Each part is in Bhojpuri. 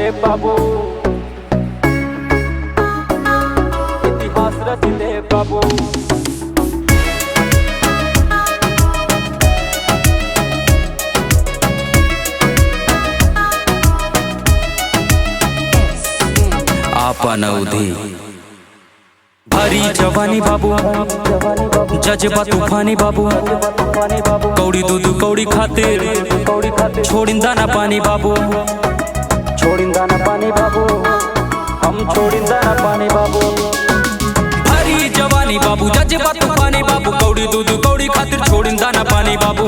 दे बाबू, इतिहास रच दे बाबू। आपन अवधि भरी जवानी बाबू, जज्बा तूफानी बाबू, कौड़ी दूध कौड़ी खातिर छोड़िंदा ना पानी बाबू, छोड़िंदा ना पानी बाबू, हम छोड़िंदा ना पानी बाबू। भरी जवानी बाबू, जज्बा तूफानी बाबू, कौड़ी दूध कौड़ी खातिर छोड़िंदा ना पानी बाबू।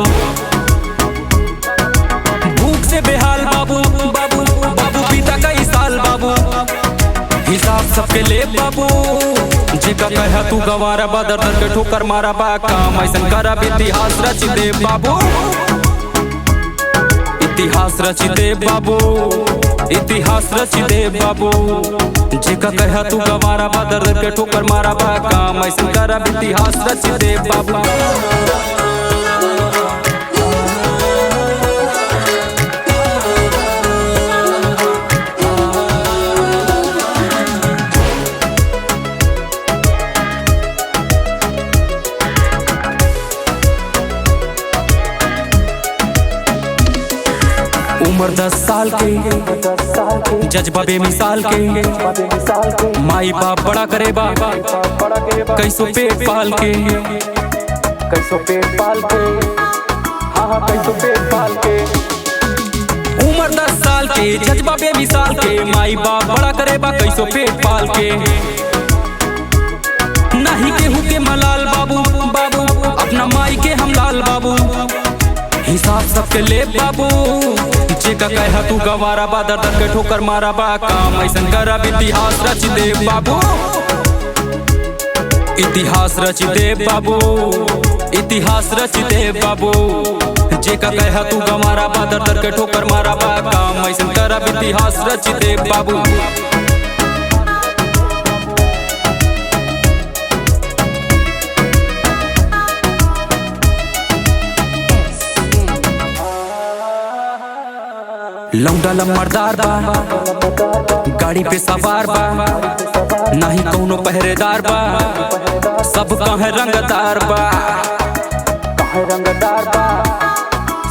भूख से बेहाल बाबू, बाबू बाबू पिता कई साल बाबू, हिसाब सबके ले बाबू। जेका कहा तू गवारा बा, दर दर के ठोकर मारा बा, काम ऐसन करा इतिहास रच दे बाबू, इतिहास रच दे बाबू, इतिहास रच दे बाबू। जेका कहा तू गवारा बा, दर दर के ठोकर मारा बा, काम ऐसन करा इतिहास रच दे बाबू। उम्र 10 साल के, जज्बा बेमिसाल के, माई बाप बड़ा करे बा, कैसो पेट पाल के, कैसो पेट पाल के, हाँ कैसो पेट पाल के। उम्र 10 साल के, जज्बा बेमिसाल के, माई बाप बड़ा करे बा, कैसो पेट पाल के। नहीं केहू के मलाल बाबू, बाबू अपना माई के हम लाल बाबू, हिसाब सबके ले बाबू। जेका कहा तू गवारा बा, दर दर के ठोकर मारा बा, काम ऐसन करा इतिहास रच दे बाबू, इतिहास रच दे बाबू, इतिहास रच दे बाबू। जेका कहा तू गवारा बा, दर दर के ठोकर मारा बा, काम ऐसन करा इतिहास रच दे बाबू। लौंडा लम्बरदार बा, गाड़ी पे सवार बा, नहीं कौनो पहरेदार बा, सब कहे रंगदार बा, कहे रंगदार बा,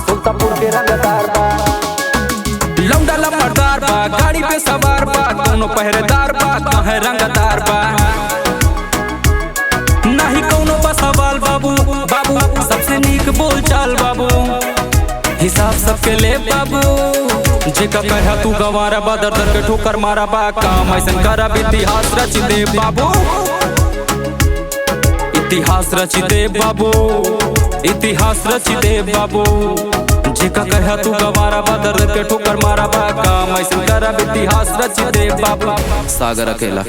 सुल्तानपुर के रंगदार बा। लौंडा लम्बरदार बा, गाड़ी पे सवार बा, कौनो पहरेदार बा, कहे रंगदार बा, नहीं कौनो बा सवाल बाबू, बाबू सबसे नीक बोल चाल बाबू, हिसाब सबके ले बाबू। जेका कहा तू गवारा बा, दर दर के ठोकर मारा बा, काम ऐसन करा इतिहास रच दे बाबू, इतिहास रच दे बाबू, इतिहास रच दे बाबू। जेका कहा तू गवारा बा, दर दर के ठोकर मारा बा, काम ऐसन करा इतिहास रच दे बाबू। सागर अकेला।